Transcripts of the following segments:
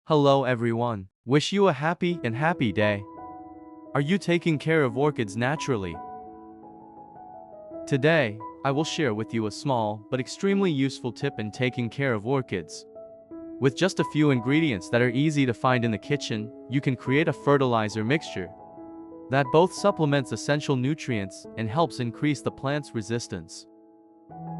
Hello everyone. Wish you a happy day. Are you taking care of orchids naturally? Today, I will share with you a small but extremely useful tip in taking care of orchids. With just a few ingredients that are easy to find in the kitchen, you can create a fertilizer mixture that both supplements essential nutrients and helps increase the plant's resistance,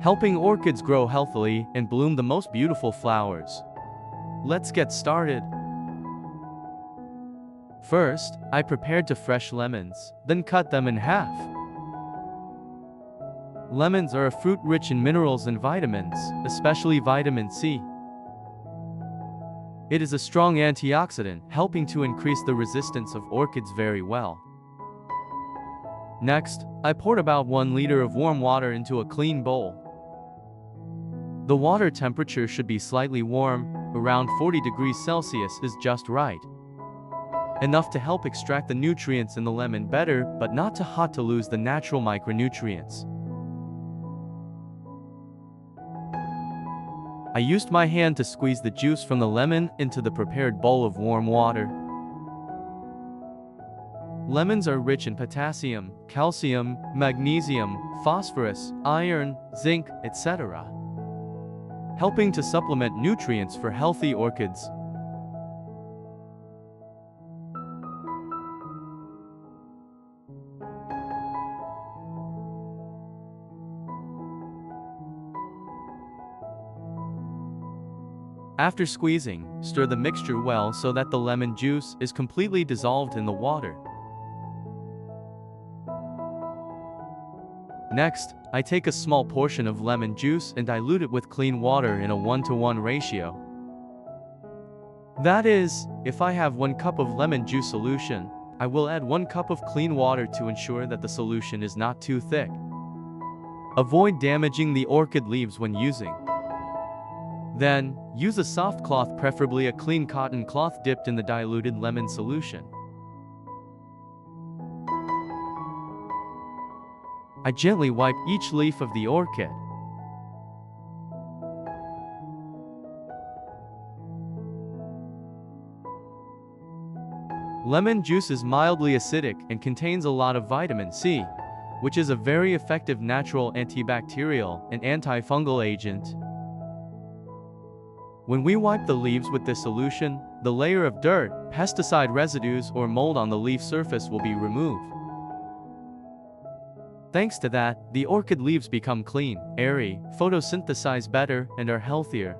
helping orchids grow healthily and bloom the most beautiful flowers. Let's get started. First, I prepared fresh lemons, then cut them in half. Lemons are a fruit rich in minerals and vitamins, especially vitamin C. It is a strong antioxidant, helping to increase the resistance of orchids very well. Next, I poured about 1 liter of warm water into a clean bowl. The water temperature should be slightly warm, around 40 degrees Celsius is just right. Enough to help extract the nutrients in the lemon better, but not too hot to lose the natural micronutrients. I used my hand to squeeze the juice from the lemon into the prepared bowl of warm water. Lemons are rich in potassium, calcium, magnesium, phosphorus, iron, zinc, etc., helping to supplement nutrients for healthy orchids. After squeezing, stir the mixture well so that the lemon juice is completely dissolved in the water. Next, I take a small portion of lemon juice and dilute it with clean water in a 1:1 ratio. That is, if I have 1 cup of lemon juice solution, I will add 1 cup of clean water to ensure that the solution is not too thick. Avoid damaging the orchid leaves when using. Then, use a soft cloth, preferably a clean cotton cloth dipped in the diluted lemon solution. I gently wipe each leaf of the orchid. Lemon juice is mildly acidic and contains a lot of vitamin C, which is a very effective natural antibacterial and antifungal agent. When we wipe the leaves with this solution, the layer of dirt, pesticide residues, or mold on the leaf surface will be removed. Thanks to that, the orchid leaves become clean, airy, photosynthesize better, and are healthier.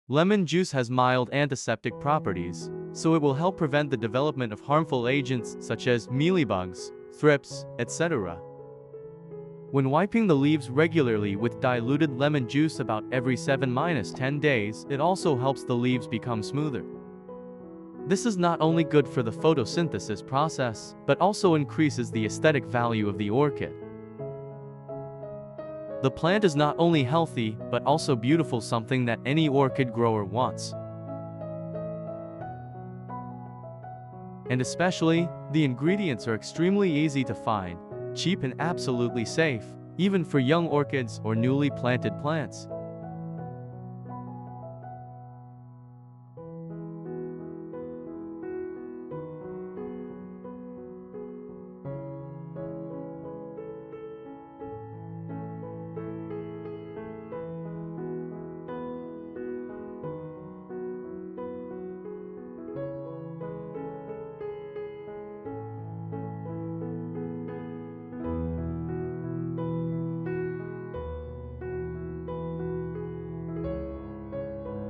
Lemon juice has mild antiseptic properties, so it will help prevent the development of harmful agents such as mealybugs, thrips, etc. When wiping the leaves regularly with diluted lemon juice about every 7-10 days, it also helps the leaves become smoother. This is not only good for the photosynthesis process, but also increases the aesthetic value of the orchid. The plant is not only healthy, but also beautiful, something that any orchid grower wants. And especially, the ingredients are extremely easy to find, cheap and absolutely safe, even for young orchids or newly planted plants.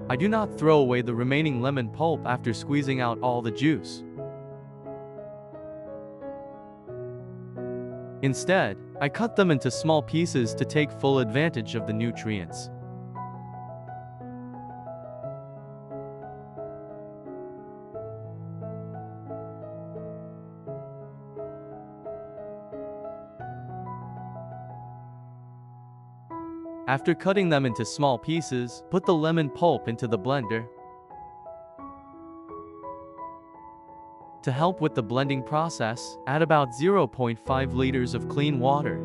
I do not throw away the remaining lemon pulp after squeezing out all the juice. Instead, I cut them into small pieces to take full advantage of the nutrients. After cutting them into small pieces, put the lemon pulp into the blender. To help with the blending process, add about 0.5 liters of clean water.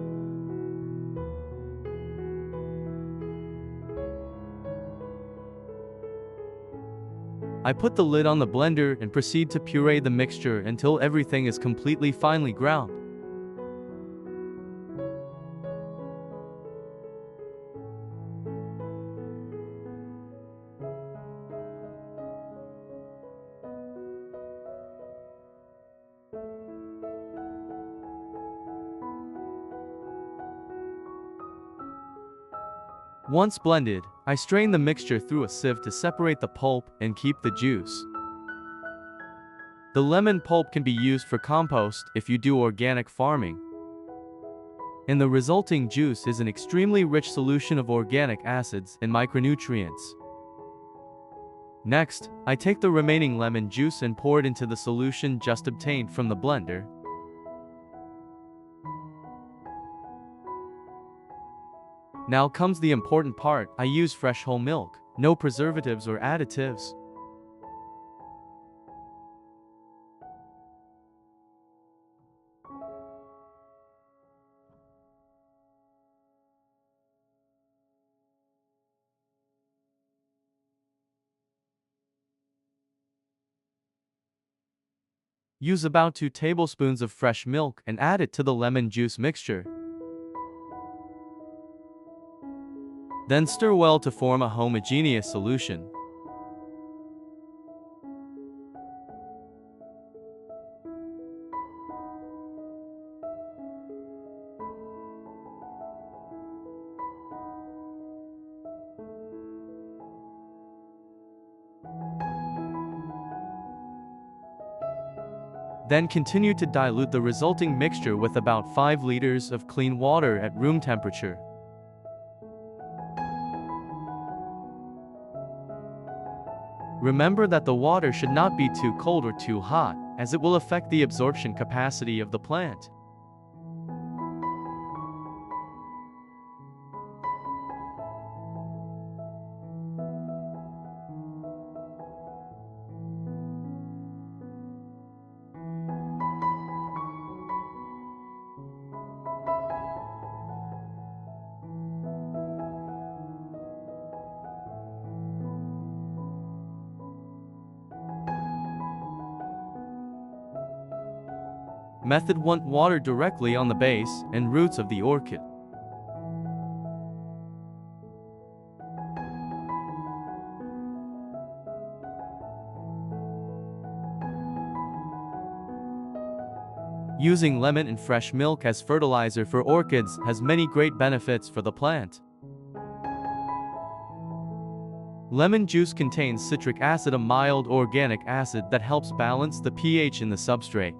I put the lid on the blender and proceed to puree the mixture until everything is completely finely ground. Once blended, I strain the mixture through a sieve to separate the pulp and keep the juice. The lemon pulp can be used for compost if you do organic farming. And the resulting juice is an extremely rich solution of organic acids and micronutrients. Next, I take the remaining lemon juice and pour it into the solution just obtained from the blender. Now comes the important part. I use fresh whole milk, no preservatives or additives. Use about 2 tablespoons of fresh milk and add it to the lemon juice mixture. Then stir well to form a homogeneous solution. Then continue to dilute the resulting mixture with about 5 liters of clean water at room temperature. Remember that the water should not be too cold or too hot, as it will affect the absorption capacity of the plant. Method 1. Water directly on the base and roots of the orchid. Using lemon and fresh milk as fertilizer for orchids has many great benefits for the plant. Lemon juice contains citric acid, a mild organic acid that helps balance the pH in the substrate.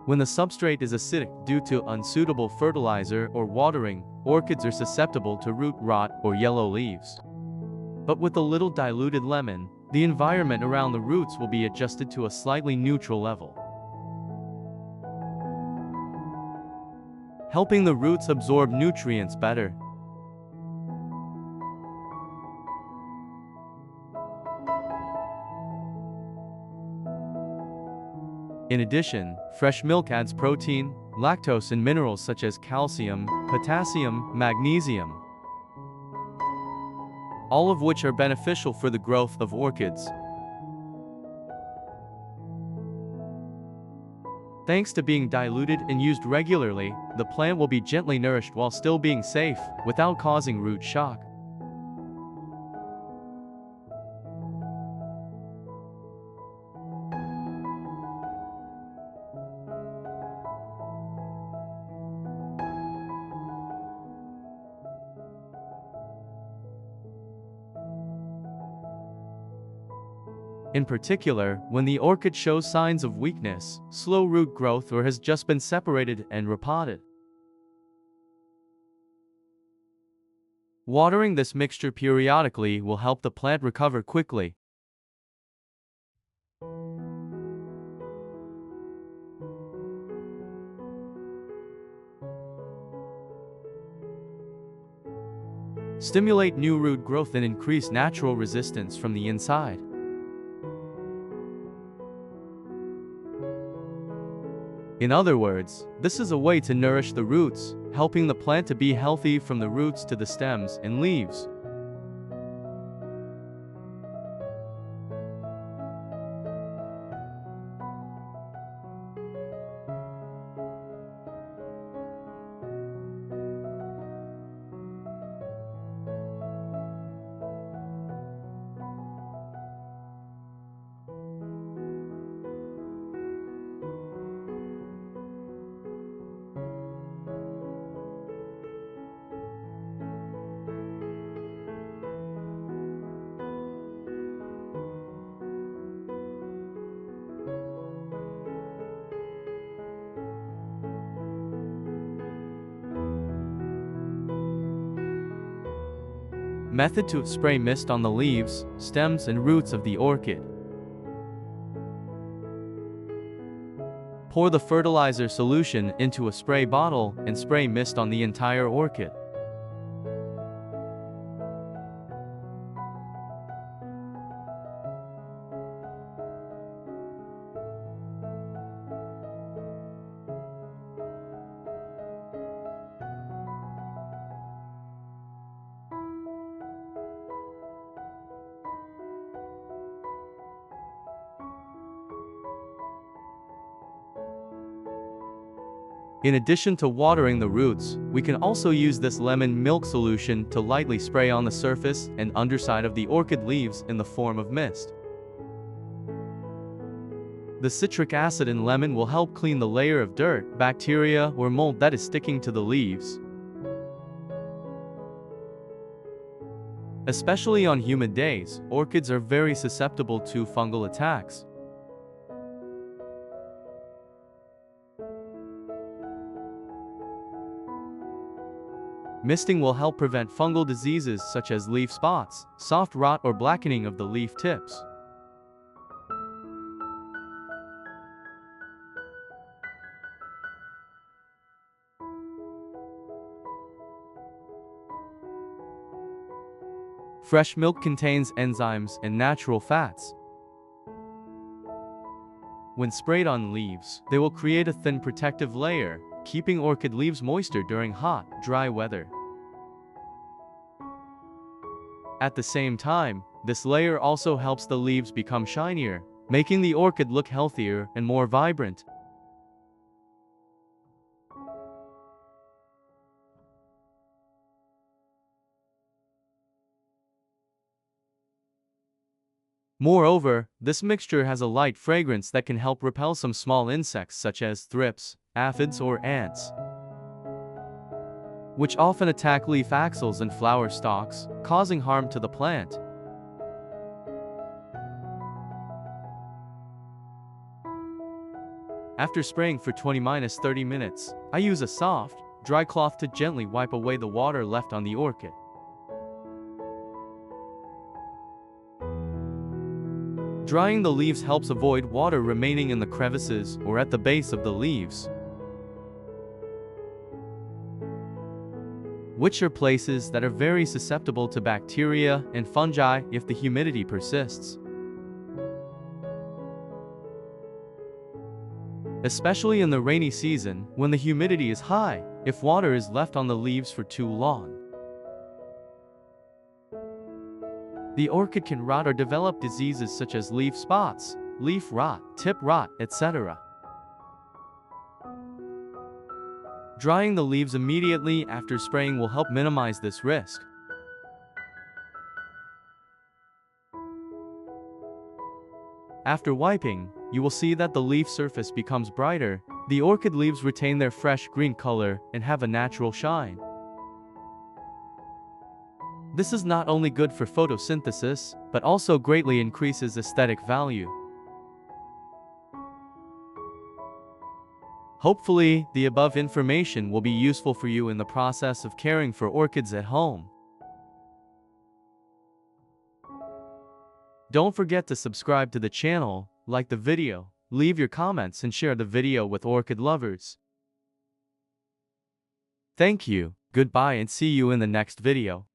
When the substrate is acidic due to unsuitable fertilizer or watering, orchids are susceptible to root rot or yellow leaves. But with a little diluted lemon, the environment around the roots will be adjusted to a slightly neutral level, helping the roots absorb nutrients better. In addition, fresh milk adds protein, lactose and minerals such as calcium, potassium, magnesium, all of which are beneficial for the growth of orchids. Thanks to being diluted and used regularly, the plant will be gently nourished while still being safe, without causing root shock. In particular, when the orchid shows signs of weakness, slow root growth, or has just been separated and repotted. Watering this mixture periodically will help the plant recover quickly. Stimulate new root growth and increase natural resistance from the inside. In other words, this is a way to nourish the roots, helping the plant to be healthy from the roots to the stems and leaves. Method to spray mist on the leaves, stems and roots of the orchid. Pour the fertilizer solution into a spray bottle and spray mist on the entire orchid. In addition to watering the roots, we can also use this lemon milk solution to lightly spray on the surface and underside of the orchid leaves in the form of mist. The citric acid in lemon will help clean the layer of dirt, bacteria, or mold that is sticking to the leaves. Especially on humid days, orchids are very susceptible to fungal attacks. Misting will help prevent fungal diseases such as leaf spots, soft rot or blackening of the leaf tips. Fresh milk contains enzymes and natural fats. When sprayed on leaves, they will create a thin protective layer, keeping orchid leaves moister during hot, dry weather. At the same time, this layer also helps the leaves become shinier, making the orchid look healthier and more vibrant. Moreover, this mixture has a light fragrance that can help repel some small insects such as thrips, aphids or ants, which often attack leaf axils and flower stalks, causing harm to the plant. After spraying for 20–30 minutes, I use a soft, dry cloth to gently wipe away the water left on the orchid. Drying the leaves helps avoid water remaining in the crevices or at the base of the leaves, which are places that are very susceptible to bacteria and fungi if the humidity persists. Especially in the rainy season, when the humidity is high, if water is left on the leaves for too long, the orchid can rot or develop diseases such as leaf spots, leaf rot, tip rot, etc. Drying the leaves immediately after spraying will help minimize this risk. After wiping, you will see that the leaf surface becomes brighter, the orchid leaves retain their fresh green color and have a natural shine. This is not only good for photosynthesis, but also greatly increases aesthetic value. Hopefully, the above information will be useful for you in the process of caring for orchids at home. Don't forget to subscribe to the channel, like the video, leave your comments and share the video with orchid lovers. Thank you, goodbye and see you in the next video.